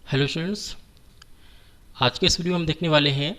Hello students, आज के इस वीडियो में हम देखने वाले हैं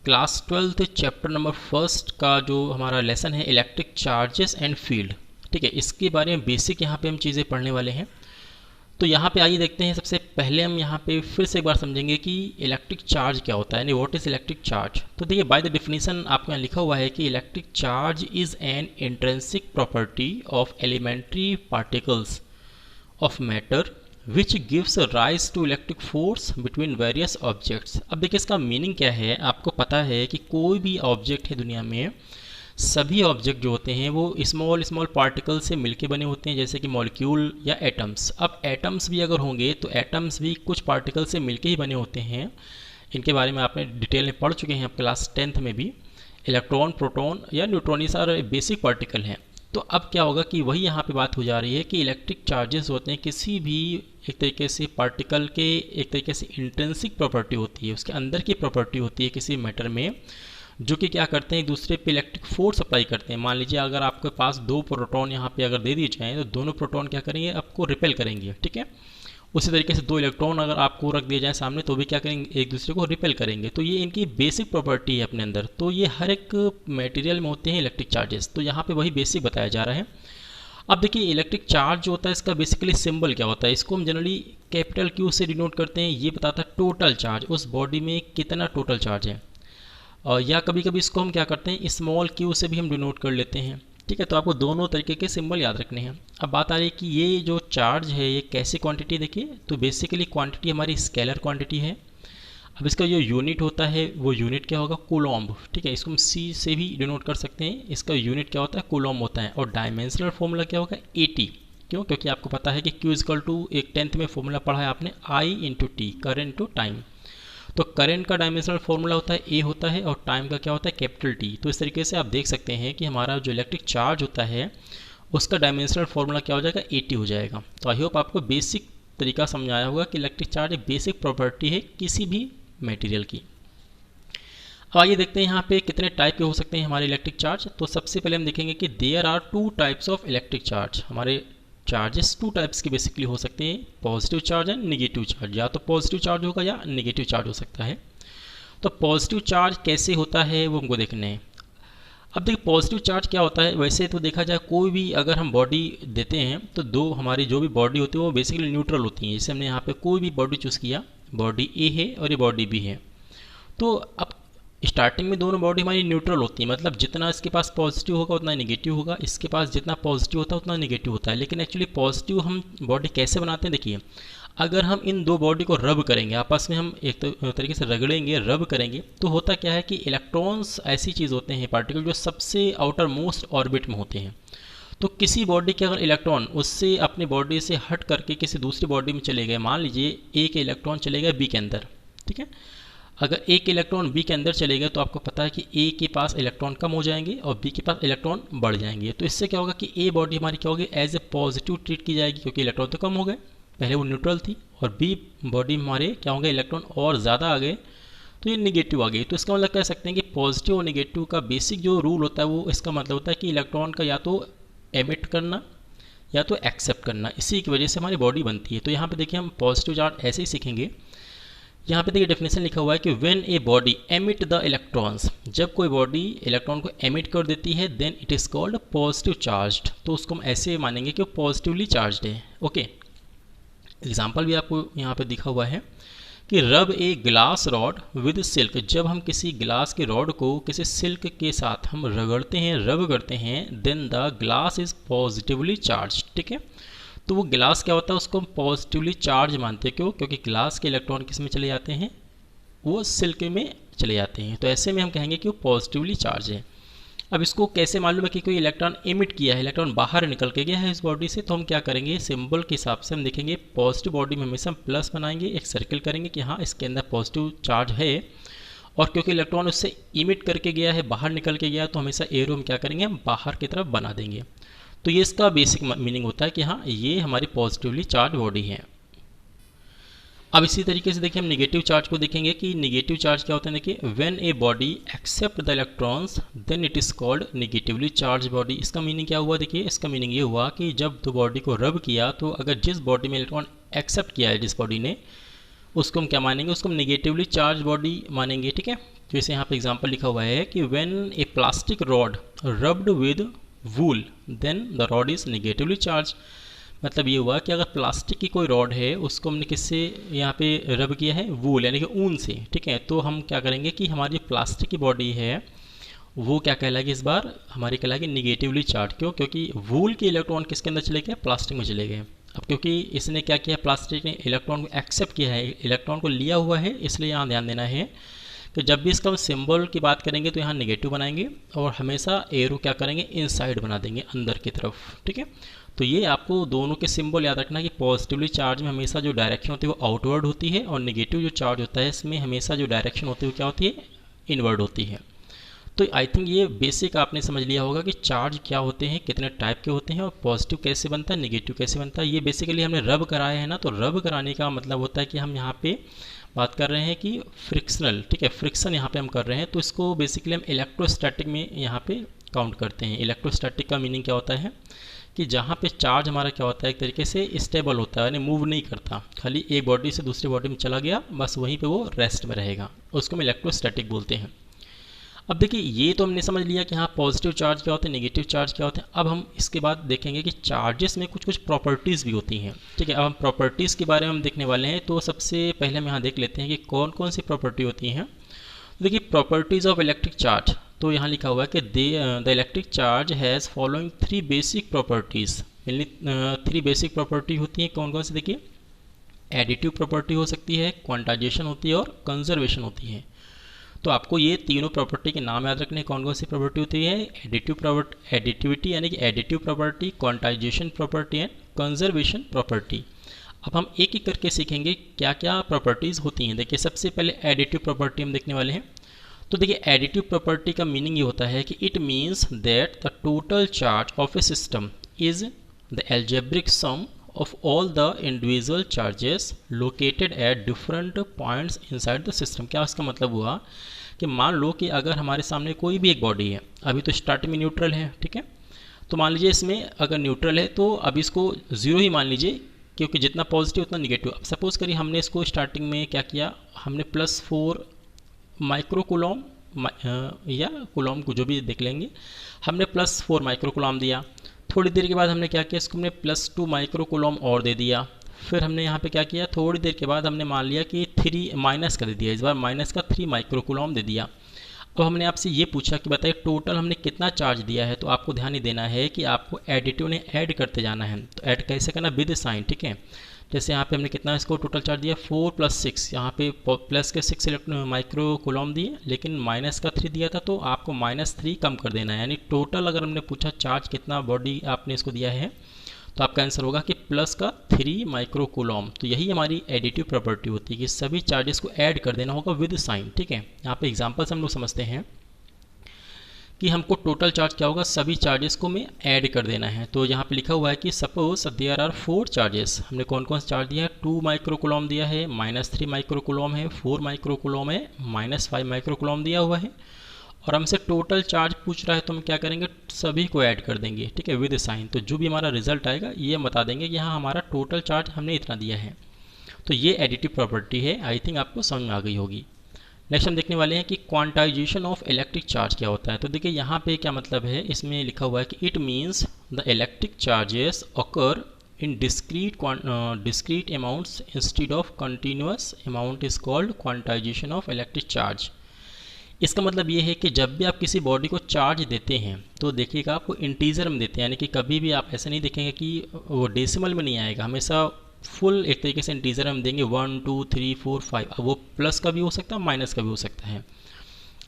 class 12th chapter number first का जो हमारा लेसन है इलेक्ट्रिक चार्जेस एंड फील्ड। ठीक है, इसके बारे में बेसिक यहाँ पे हम चीज़ें पढ़ने वाले हैं। तो यहाँ पे आइए देखते हैं। सबसे पहले हम यहाँ पे फिर से एक बार समझेंगे कि इलेक्ट्रिक चार्ज क्या होता है, यानी व्हाट इज़ इलेक्ट्रिक चार्ज। तो देखिए, बाय द डेफिनेशन आपको यहाँ लिखा हुआ है कि electric charge is an intrinsic property of elementary particles of matter which gives rise to electric force between various objects. अब देखिए, इसका मीनिंग क्या है। आपको पता है कि कोई भी ऑब्जेक्ट है दुनिया में, सभी ऑब्जेक्ट जो होते हैं वो स्मॉल स्मॉल पार्टिकल से मिलके बने होते हैं, जैसे कि मॉलिक्यूल या एटम्स। अब एटम्स भी अगर होंगे तो एटम्स भी कुछ पार्टिकल से मिलके ही बने होते हैं। इनके बारे में आपने डिटेल में पढ़ चुके हैं आप क्लास 10th में भी। इलेक्ट्रॉन, प्रोटॉन या न्यूट्रॉन, ये सारे बेसिक पार्टिकल हैं। तो अब क्या होगा कि वही यहाँ पे बात हो जा रही है कि इलेक्ट्रिक चार्जेस होते हैं किसी भी एक तरीके से पार्टिकल के एक तरीके से इंट्रिंसिक प्रॉपर्टी होती है, उसके अंदर की प्रॉपर्टी होती है किसी मैटर में, जो कि क्या करते हैं, एक दूसरे पे इलेक्ट्रिक फोर्स अप्लाई करते हैं। मान लीजिए अगर आपके पास दो प्रोटॉन यहाँ पे अगर दे दिए जाएँ तो दोनों प्रोटॉन क्या करेंगे, आपको रिपेल करेंगे। ठीक है, उसी तरीके से दो इलेक्ट्रॉन अगर आपको रख दिए जाए सामने तो भी क्या करेंगे, एक दूसरे को रिपेल करेंगे। तो ये इनकी बेसिक प्रॉपर्टी है अपने अंदर। तो ये हर एक मटेरियल में होते हैं इलेक्ट्रिक चार्जेस। तो यहाँ पे वही बेसिक बताया जा रहा है। अब देखिए, इलेक्ट्रिक चार्ज जो होता है इसका बेसिकली सिंबल क्या होता है। इसको हम जनरली कैपिटल क्यू से डिनोट करते हैं। ये बताता है टोटल चार्ज, उस बॉडी में कितना टोटल चार्ज है। और या कभी कभी इसको हम क्या करते हैं, स्मॉल क्यू से भी हम डिनोट कर लेते हैं। ठीक है, तो आपको दोनों तरीके के सिंबल याद रखने हैं। अब बात आ रही है कि ये जो चार्ज है ये कैसी क्वांटिटी। देखिए, तो बेसिकली क्वांटिटी हमारी स्केलर क्वांटिटी है। अब इसका जो यूनिट होता है वो यूनिट क्या होगा, कूलॉम्ब। ठीक है, इसको हम सी से भी डिनोट कर सकते हैं। इसका यूनिट क्या होता है, कूलॉम्ब होता है। और डायमेंशनल फॉर्मूला क्या होगा, AT। क्यों, क्योंकि आपको पता है कि Q इक्वल टू एक 10th में फॉर्मूला पढ़ा है आपने, I into T, current to time. तो करंट का डायमेंशनल फॉर्मूला होता है A होता है, और टाइम का क्या होता है, कैपिटल T। तो इस तरीके से आप देख सकते हैं कि हमारा जो इलेक्ट्रिक चार्ज होता है उसका डायमेंशनल फॉर्मूला क्या हो जाएगा, AT हो जाएगा। तो आई होप आपको बेसिक तरीका समझाया होगा कि इलेक्ट्रिक चार्ज एक बेसिक प्रॉपर्टी है किसी भी मटेरियल की। अब आइए देखते हैं यहाँ पे कितने टाइप के हो सकते हैं हमारे इलेक्ट्रिक चार्ज। तो सबसे पहले हम देखेंगे कि there are 2 types of electric charge. हमारे चार्जेस 2 टाइप्स के बेसिकली हो सकते हैं, positive charge and negative charge. या तो पॉजिटिव चार्ज होगा या नेगेटिव चार्ज हो सकता है। तो पॉजिटिव चार्ज कैसे होता है वो हमको देखना है। अब देखिए, पॉजिटिव चार्ज क्या होता है। वैसे तो देखा जाए कोई भी अगर हम बॉडी देते हैं तो दो हमारी जो भी बॉडी होती है वो बेसिकली न्यूट्रल होती है। जैसे हमने यहाँ पे कोई भी बॉडी चूज़ किया, बॉडी ए है और ये बॉडी बी है। तो अब स्टार्टिंग में दोनों बॉडी हमारी न्यूट्रल होती है, मतलब जितना इसके पास पॉजिटिव होगा उतना नेगेटिव होगा, इसके पास जितना पॉजिटिव होता है उतना नेगेटिव होता है। लेकिन एक्चुअली पॉजिटिव हम बॉडी कैसे बनाते हैं, देखिए, अगर हम इन दो बॉडी को रब करेंगे, आपस में हम एक तरीके से रगड़ेंगे, रब करेंगे, तो होता क्या है कि इलेक्ट्रॉन्स ऐसी चीज़ होते हैं, पार्टिकल, जो सबसे आउटर मोस्ट ऑर्बिट में होते हैं। तो किसी बॉडी के अगर इलेक्ट्रॉन उससे अपनी बॉडी से हट करके किसी दूसरी बॉडी में चले गए, मान लीजिए ए के इलेक्ट्रॉन चले गए बी के अंदर। ठीक है, अगर ए के इलेक्ट्रॉन बी के अंदर चले गए तो आपको पता है कि ए के पास इलेक्ट्रॉन कम हो जाएंगे और बी के पास इलेक्ट्रॉन बढ़ जाएंगे। तो इससे क्या होगा कि ए बॉडी हमारी क्या होगी, एज ए पॉजिटिव ट्रीट की जाएगी, क्योंकि इलेक्ट्रॉन तो कम हो गए, पहले वो न्यूट्रल थी। और बी बॉडी हमारे क्या होंगे, इलेक्ट्रॉन और ज़्यादा आ गए तो ये निगेटिव आ गई। तो इसका मतलब कह सकते हैं कि पॉजिटिव और निगेटिव का बेसिक जो रूल होता है वो इसका मतलब होता है कि इलेक्ट्रॉन का या तो एमिट करना या तो एक्सेप्ट करना, इसी की वजह से हमारी बॉडी बनती है। तो यहाँ पे देखिए, हम पॉजिटिव चार्ज ऐसे ही सीखेंगे। यहाँ पे देखिए डेफिनेशन लिखा हुआ है कि when a body emit the electrons, जब कोई बॉडी इलेक्ट्रॉन को एमिट कर देती है, then it is called positive charged. तो उसको हम ऐसे मानेंगे कि वो पॉजिटिवली चार्ज्ड है। ओके, एग्जाम्पल भी आपको यहाँ पे दिखा हुआ है कि rub a glass rod with silk. जब हम किसी ग्लास के रॉड को किसी सिल्क के साथ हम रगड़ते हैं, रब करते हैं, then the glass is positively charge. ठीक है, तो वो ग्लास क्या होता है, उसको हम पॉजिटिवली चार्ज मानते हैं। क्यों, क्योंकि ग्लास के इलेक्ट्रॉन किस में चले जाते हैं, वो सिल्क में चले जाते हैं। तो ऐसे में हम कहेंगे कि वो पॉजिटिवली चार्ज है। अब इसको कैसे मालूम है कि कोई इलेक्ट्रॉन एमिट किया है, इलेक्ट्रॉन बाहर निकल के गया है इस बॉडी से, तो हम क्या करेंगे, सिंबल के हिसाब से हम देखेंगे, पॉजिटिव बॉडी में हमेशा हम प्लस बनाएंगे, एक सर्किल करेंगे कि हाँ इसके अंदर पॉजिटिव चार्ज है। और क्योंकि इलेक्ट्रॉन उससे इमिट करके गया है, बाहर निकल के गया, तो हमेशा एरो हम क्या करेंगे, हम बाहर की तरफ बना देंगे। तो ये इसका बेसिक मीनिंग होता है कि हाँ ये हमारी पॉजिटिवली चार्ज बॉडी है। अब इसी तरीके से देखिए, हम नेगेटिव चार्ज को देखेंगे कि नेगेटिव चार्ज क्या होता है। देखिए, when a body accept the electrons then it is called negatively charge body. इसका मीनिंग क्या हुआ, देखिए इसका मीनिंग ये हुआ कि जब तो बॉडी को रब किया, तो अगर जिस बॉडी में इलेक्ट्रॉन एक्सेप्ट किया है जिस बॉडी ने, उसको हम क्या मानेंगे, उसको हम निगेटिवली चार्ज बॉडी मानेंगे। ठीक है, जैसे यहाँ पे एग्जांपल लिखा हुआ है कि when a plastic rod rubbed with wool then the rod is negatively charge. मतलब ये हुआ कि अगर प्लास्टिक की कोई रॉड है, उसको हमने किससे यहाँ पे रब किया है, वूल यानी कि ऊन से। ठीक है, तो हम क्या करेंगे कि हमारी प्लास्टिक की बॉडी है वो क्या कहलाएगी, इस बार हमारी कहलाएगी निगेटिवली चार्ज। क्यों? क्योंकि वूल के इलेक्ट्रॉन किसके अंदर चले गए, प्लास्टिक में चले गए। अब क्योंकि इसने क्या किया, प्लास्टिक ने इलेक्ट्रॉन को एक्सेप्ट किया है, इलेक्ट्रॉन को लिया हुआ है, इसलिए यहाँ ध्यान देना है कि जब भी इसका सिंबल की बात करेंगे तो यहाँ नेगेटिव बनाएंगे और हमेशा एरो क्या करेंगे, इनसाइड बना देंगे, अंदर की तरफ। ठीक है, तो ये आपको दोनों के सिंबल याद रखना कि पॉजिटिवली चार्ज में हमेशा जो डायरेक्शन होती है वो आउटवर्ड होती है और नेगेटिव जो चार्ज होता है इसमें हमेशा जो डायरेक्शन होती है वो क्या होती है, इनवर्ड होती है। तो आई थिंक ये बेसिक आपने समझ लिया होगा कि चार्ज क्या होते हैं, कितने टाइप के होते हैं और पॉजिटिव कैसे बनता है, नेगेटिव कैसे बनता है। ये बेसिकली हमने रब कराया है ना, तो रब कराने का मतलब होता है कि हम यहाँ पे बात कर रहे हैं कि फ्रिक्शनल, ठीक है, फ्रिक्शन यहाँ पे हम कर रहे हैं, तो इसको बेसिकली हम इलेक्ट्रोस्टैटिक में यहाँ पे काउंट करते हैं। इलेक्ट्रोस्टैटिक का मीनिंग क्या होता है कि जहाँ पे चार्ज हमारा क्या होता है, एक तरीके से स्टेबल होता है, यानी मूव नहीं करता, खाली एक बॉडी से दूसरी बॉडी में चला गया, बस वहीं पे वो रेस्ट में रहेगा, उसको हम इलेक्ट्रोस्टैटिक बोलते हैं। अब देखिए ये तो हमने समझ लिया कि हाँ पॉजिटिव चार्ज क्या होते हैं, नेगेटिव चार्ज क्या होते हैं। अब हम इसके बाद देखेंगे कि चार्जेस में कुछ कुछ प्रॉपर्टीज़ भी होती हैं। ठीक है, अब हम प्रॉपर्टीज़ के बारे में हम देखने वाले हैं। तो सबसे पहले हम यहाँ देख लेते हैं कि कौन कौन सी प्रॉपर्टी होती हैं। देखिए प्रॉपर्टीज़ ऑफ इलेक्ट्रिक चार्ज, तो यहाँ लिखा हुआ है कि the electric charge has following 3 basic properties. यानी 3 बेसिक प्रॉपर्टी होती हैं। कौन कौन सी? देखिए एडिटिव प्रॉपर्टी हो सकती है, क्वांटाइजेशन होती है और कंजर्वेशन होती है। तो आपको ये तीनों प्रॉपर्टी के नाम याद रखने, कौन कौन सी प्रॉपर्टी होती है, एडिटिविटी यानी कि additive property, quantization property and conservation property. अब हम एक एक करके सीखेंगे क्या क्या प्रॉपर्टीज़ होती हैं। देखिए सबसे पहले एडिटिव प्रॉपर्टी हम देखने वाले हैं। तो देखिए एडिटिव प्रॉपर्टी का मीनिंग ये होता है कि it means that the total charge of A system is the algebraic sum of all the individual charges located at different points inside the system। क्या इसका मतलब हुआ कि मान लो कि अगर हमारे सामने कोई भी एक बॉडी है, अभी तो स्टार्टिंग में न्यूट्रल है, ठीक है, तो मान लीजिए इसमें अगर न्यूट्रल है तो अब इसको ज़ीरो ही मान लीजिए, क्योंकि जितना पॉजिटिव उतना निगेटिव। अब सपोज करिए हमने इसको स्टार्टिंग में क्या किया, हमने +4 माइक्रो कूलॉम या कूलॉम को जो भी देख लेंगे, हमने +4 माइक्रो कूलॉम दिया। थोड़ी देर के बाद हमने क्या किया, इसको हमने +2 माइक्रो कूलॉम और दे दिया। फिर हमने यहाँ पे क्या किया, थोड़ी देर के बाद हमने मान लिया कि 3 माइनस कर दिया, इस बार माइनस का 3 माइक्रो कूलॉम दे दिया। अब हमने आपसे ये पूछा कि बताइए टोटल हमने कितना चार्ज दिया है। तो आपको ध्यान ही देना है कि आपको एडिटिव ने ऐड करते जाना है। तो ऐड कैसे करना, विद साइन। ठीक है, जैसे यहाँ पे हमने कितना इसको टोटल चार्ज दिया, 4 + 6, यहाँ पे प्लस के 6 माइक्रो कूलॉम दिए, लेकिन माइनस का 3 दिया था, तो आपको -3 कम कर देना है। यानी टोटल अगर हमने पूछा चार्ज कितना बॉडी आपने इसको दिया है, तो आपका आंसर होगा कि +3 माइक्रो कूलॉम। तो यही हमारी एडिटिव प्रॉपर्टी होती है कि सभी चार्जेस को ऐड कर देना होगा विद साइन। ठीक है, यहाँ पे एग्जाम्पल्स हम लोग समझते हैं कि हमको टोटल चार्ज क्या होगा, सभी चार्जेस को में ऐड कर देना है। तो यहाँ पे लिखा हुआ है कि सपोज देयर आर 4 चार्जेस, हमने कौन कौन सा चार्ज दिया है, 2 माइक्रो कूलॉम दिया है, -3 माइक्रो कूलॉम है, 4 माइक्रो कूलॉम है, -5 माइक्रो कूलॉम दिया हुआ है, और हमसे टोटल चार्ज पूछ रहा है, तो हम क्या करेंगे, सभी को ऐड कर देंगे। ठीक है, विद साइन। तो जो भी हमारा रिजल्ट आएगा ये हम बता देंगे कि हाँ हमारा टोटल चार्ज हमने इतना दिया है। तो ये एडिटिव प्रॉपर्टी है, आई थिंक आपको समझ में आ गई होगी। नेक्स्ट हम देखने वाले हैं कि क्वांटाइजेशन ऑफ इलेक्ट्रिक चार्ज क्या होता है। तो देखिए यहाँ पे क्या मतलब है, इसमें लिखा हुआ है कि it means the electric charges occur in discrete amounts instead of continuous amount is called quantization of electric charge. इसका मतलब ये है कि जब भी आप किसी बॉडी को चार्ज देते हैं तो देखिएगा आपको इंटीजर में देते हैं, यानी कि कभी भी आप ऐसा नहीं देखेंगे कि वो डेसिमल में नहीं आएगा, हमेशा फुल एक तरीके से इंटीजर हम देंगे 1 2 3 4 5। अब वो प्लस का भी हो सकता है, माइनस का भी हो सकता है।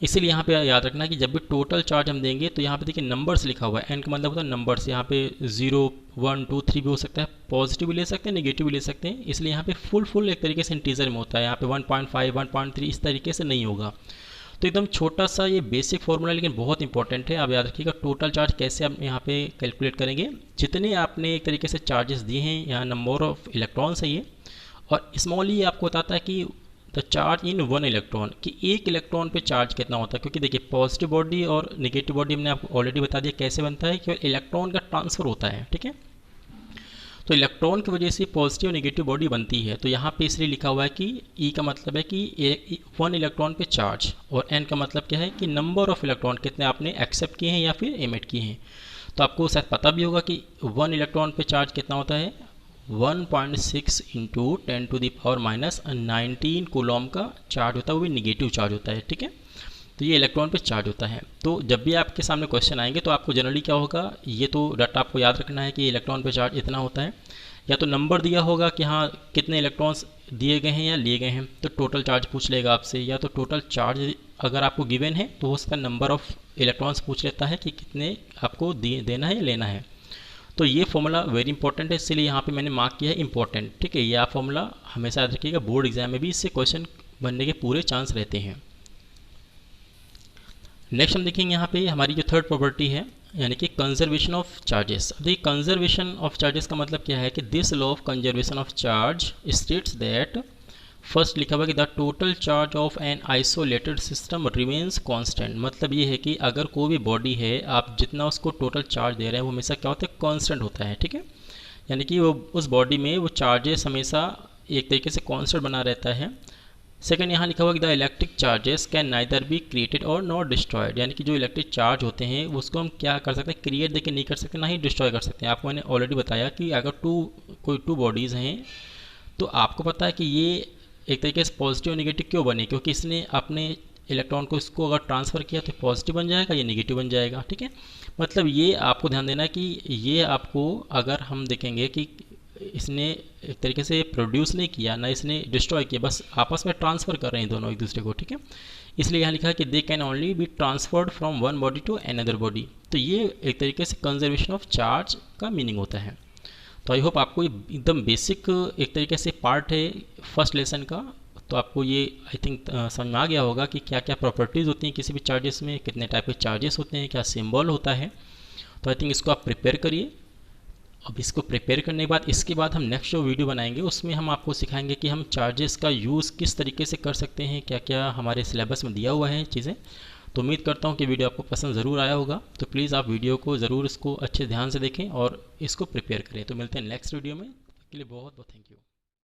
इसीलिए यहाँ पे याद रखना कि जब भी टोटल चार्ज हम देंगे तो यहाँ पे देखिए नंबर्स लिखा हुआ है, एन का मतलब होता है नंबर्स। यहाँ पे 0 1 2 3 भी हो सकता है, पॉजिटिव भी ले सकते हैं, नेगेटिव भी ले सकते हैं। इसलिए यहाँ पे फुल एक तरीके से इंटीजर में होता है। यहाँ पे 1.5 1.3 इस तरीके से नहीं होगा। तो एकदम छोटा सा ये बेसिक फॉर्मूला लेकिन बहुत इंपॉर्टेंट है। आप याद रखिएगा टोटल चार्ज कैसे आप यहाँ पे कैलकुलेट करेंगे, जितने आपने एक तरीके से चार्जेस दिए हैं, यहाँ नंबर ऑफ इलेक्ट्रॉन्स है ये, और स्मॉल ये आपको बताता है कि द चार्ज इन 1 इलेक्ट्रॉन, कि एक इलेक्ट्रॉन पे चार्ज कितना होता है। क्योंकि देखिए पॉजिटिव बॉडी और नेगेटिव बॉडी हमने आपको ऑलरेडी बता दिया कैसे बनता है, केवल इलेक्ट्रॉन का ट्रांसफर होता है। ठीक है, तो इलेक्ट्रॉन की वजह से पॉजिटिव और नेगेटिव बॉडी बनती है। तो यहाँ पे इसलिए लिखा हुआ है कि ई का मतलब है कि 1 इलेक्ट्रॉन पे चार्ज, और एन का मतलब क्या है कि नंबर ऑफ इलेक्ट्रॉन कितने आपने एक्सेप्ट किए हैं या फिर एमिट किए हैं। तो आपको शायद पता भी होगा कि 1 इलेक्ट्रॉन पे चार्ज कितना होता है, 1.6 इंटू 10⁻⁻19 कूलॉम का चार्ज होता है, वो भी निगेटिव चार्ज होता है। ठीक है, तो ये इलेक्ट्रॉन पे चार्ज होता है। तो जब भी आपके सामने क्वेश्चन आएंगे तो आपको जनरली क्या होगा, ये तो डाटा आपको याद रखना है कि इलेक्ट्रॉन पे चार्ज इतना होता है, या तो नंबर दिया होगा कि हाँ कितने इलेक्ट्रॉन्स दिए गए हैं या लिए गए हैं, तो टोटल चार्ज पूछ लेगा आपसे, या तो टोटल चार्ज अगर आपको गिवन है तो उसका नंबर ऑफ इलेक्ट्रॉन्स पूछ लेता है कि कितने आपको देना है या लेना है। तो ये फॉर्मूला वेरी इंपॉर्टेंट है, इसलिए यहाँ पे मैंने मार्क किया है इंपॉर्टेंट। ठीक है, यह फॉर्मूला हमेशा याद रखिएगा, बोर्ड एग्जाम में भी इससे क्वेश्चन बनने के पूरे चांस रहते हैं। नेक्स्ट हम देखेंगे यहाँ पे हमारी जो थर्ड प्रॉपर्टी है, यानी कि कंजर्वेशन ऑफ चार्जेस। देखिए कंजर्वेशन ऑफ चार्जेस का मतलब क्या है कि this law of conservation of charge states that, first लिखा हुआ कि the total charge of an isolated system remains constant. मतलब ये है कि अगर कोई भी बॉडी है, आप जितना उसको टोटल चार्ज दे रहे हैं वो हमेशा क्या होता है, कांस्टेंट होता है। ठीक है, यानी कि वो उस बॉडी में वो चार्जेस हमेशा एक तरीके से कांस्टेंट बना रहता है। सेकंड यहाँ लिखा हुआ कि the electric charges can neither be created और नॉट डिस्ट्रॉयड, यानी कि जो इलेक्ट्रिक चार्ज होते हैं उसको हम क्या कर सकते हैं, क्रिएट देखिए नहीं कर सकते, ना ही डिस्ट्रॉय कर सकते हैं। आपको मैंने ऑलरेडी बताया कि अगर कोई टू बॉडीज़ हैं तो आपको पता है कि ये एक तरीके से पॉजिटिव और नेगेटिव क्यों बने, क्योंकि इसने अपने इलेक्ट्रॉन को इसको अगर ट्रांसफ़र किया तो पॉजिटिव बन जाएगा या नेगेटिव बन जाएगा। ठीक है, मतलब ये आपको ध्यान देना है कि ये आपको अगर हम देखेंगे कि इसने एक तरीके से प्रोड्यूस नहीं किया ना इसने डिस्ट्रॉय किया, बस आपस में ट्रांसफ़र कर रहे हैं दोनों एक दूसरे को। ठीक है, इसलिए यहाँ लिखा है कि they can only be transferred from one body to another body. तो ये एक तरीके से कंजर्वेशन ऑफ चार्ज का मीनिंग होता है। तो आई होप आपको ये एकदम बेसिक एक तरीके से पार्ट है फर्स्ट लेसन का, तो आपको ये आई थिंक समझ में आ गया होगा कि क्या क्या प्रॉपर्टीज़ होती हैं किसी भी चार्जेस में, कितने टाइप के चार्जेस होते हैं, क्या सिंबल होता है। तो आई थिंक इसको आप प्रिपेयर करिए। अब इसको प्रिपेयर करने के बाद इसके बाद हम नेक्स्ट जो वीडियो बनाएंगे उसमें हम आपको सिखाएंगे कि हम चार्जेस का यूज़ किस तरीके से कर सकते हैं, क्या क्या हमारे सिलेबस में दिया हुआ है चीज़ें। तो उम्मीद करता हूँ कि वीडियो आपको पसंद ज़रूर आया होगा। तो प्लीज़ आप वीडियो को ज़रूर इसको अच्छे ध्यान से देखें और इसको प्रिपेयर करें। तो मिलते हैं नेक्स्ट वीडियो में, तब तक के लिए बहुत बहुत थैंक यू।